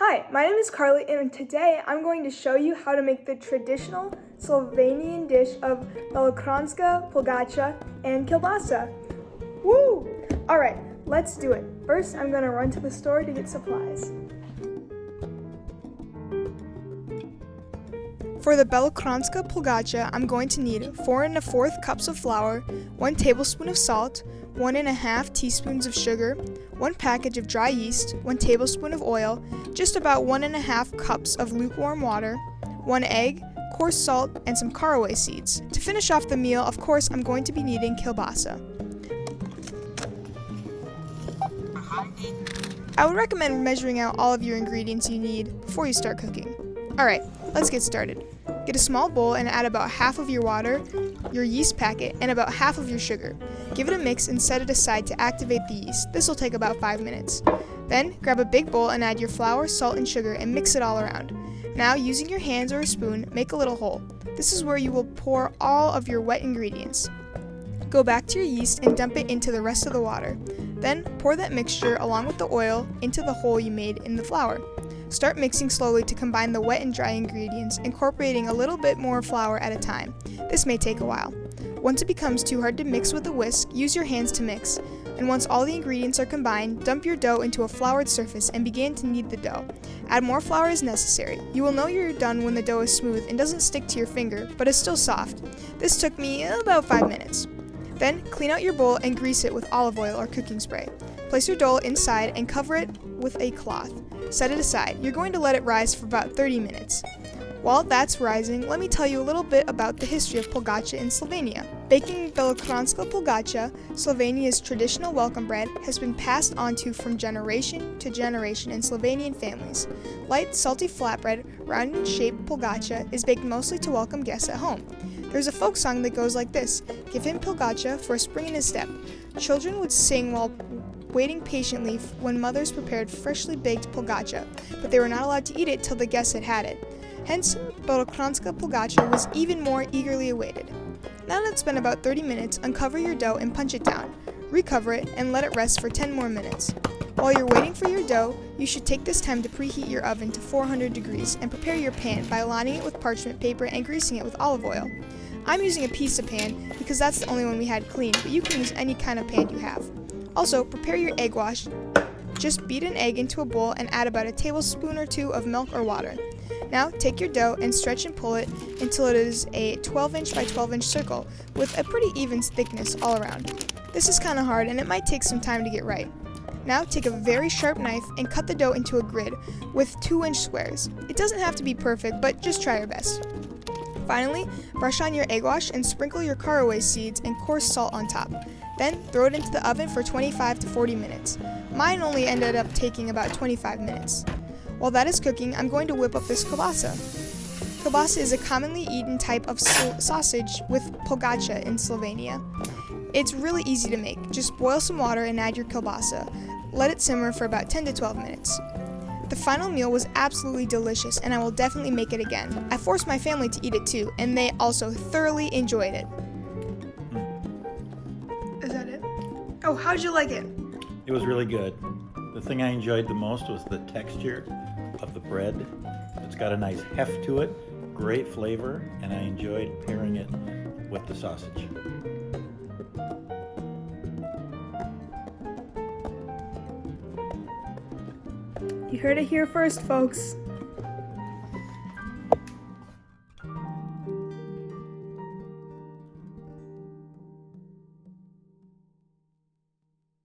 Hi, my name is Carly, and today I'm going to show you how to make the traditional Slovenian dish of Belokranjska, Pogača, and kielbasa. Woo! Alright, let's do it. First, I'm going to run to the store to get supplies. For the Belokranjska Pogača, I'm going to need 4 1/4 cups of flour, 1 tablespoon of salt, 1 1/2 teaspoons of sugar, 1 package of dry yeast, 1 tablespoon of oil, just about 1 1/2 cups of lukewarm water, 1 egg, coarse salt, and some caraway seeds. To finish off the meal, of course, I'm going to be needing kielbasa. I would recommend measuring out all of your ingredients you need before you start cooking. Alright, let's get started. Get a small bowl and add about half of your water, your yeast packet, and about half of your sugar. Give it a mix and set it aside to activate the yeast. This will take about 5 minutes. Then, grab a big bowl and add your flour, salt, and sugar and mix it all around. Now, using your hands or a spoon, make a little hole. This is where you will pour all of your wet ingredients. Go back to your yeast and dump it into the rest of the water. Then, pour that mixture along with the oil into the hole you made in the flour. Start mixing slowly to combine the wet and dry ingredients, incorporating a little bit more flour at a time. This may take a while. Once it becomes too hard to mix with a whisk, use your hands to mix. And once all the ingredients are combined, dump your dough into a floured surface and begin to knead the dough. Add more flour as necessary. You will know you're done when the dough is smooth and doesn't stick to your finger, but is still soft. This took me about 5 minutes. Then, clean out your bowl and grease it with olive oil or cooking spray. Place your dough inside and cover it with a cloth. Set it aside. You're going to let it rise for about 30 minutes. While that's rising, let me tell you a little bit about the history of Pogača in Slovenia. Baking Belokranjska Pogača, Slovenia's traditional welcome bread, has been passed on from generation to generation in Slovenian families. Light, salty flatbread, round in shape Pogača is baked mostly to welcome guests at home. There's a folk song that goes like this: "Give him Pogača for a spring in his step." Children would sing while waiting patiently when mothers prepared freshly baked Pogača, but they were not allowed to eat it till the guests had had it. Hence, Belokranjska Pogača was even more eagerly awaited. Now that it's been about 30 minutes, uncover your dough and punch it down. Recover it and let it rest for 10 more minutes. While you're waiting for your dough, you should take this time to preheat your oven to 400 degrees and prepare your pan by lining it with parchment paper and greasing it with olive oil. I'm using a pizza pan because that's the only one we had clean, but you can use any kind of pan you have. Also, prepare your egg wash. Just beat an egg into a bowl and add about a tablespoon or 2 of milk or water. Now, take your dough and stretch and pull it until it is a 12-inch by 12-inch circle with a pretty even thickness all around. This is kind of hard and it might take some time to get right. Now, take a very sharp knife and cut the dough into a grid with 2-inch squares. It doesn't have to be perfect, but just try your best. Finally, brush on your egg wash and sprinkle your caraway seeds and coarse salt on top. Then, throw it into the oven for 25 to 40 minutes. Mine only ended up taking about 25 minutes. While that is cooking, I'm going to whip up this kielbasa. Kielbasa is a commonly eaten type of sausage with Pogača in Slovenia. It's really easy to make. Just boil some water and add your kielbasa. Let it simmer for about 10 to 12 minutes. The final meal was absolutely delicious, and I will definitely make it again. I forced my family to eat it too, and they also thoroughly enjoyed it. Is that it? Oh, how'd you like it? It was really good. The thing I enjoyed the most was the texture of the bread. It's got a nice heft to it, great flavor, and I enjoyed pairing it with the sausage. You heard it here first, folks.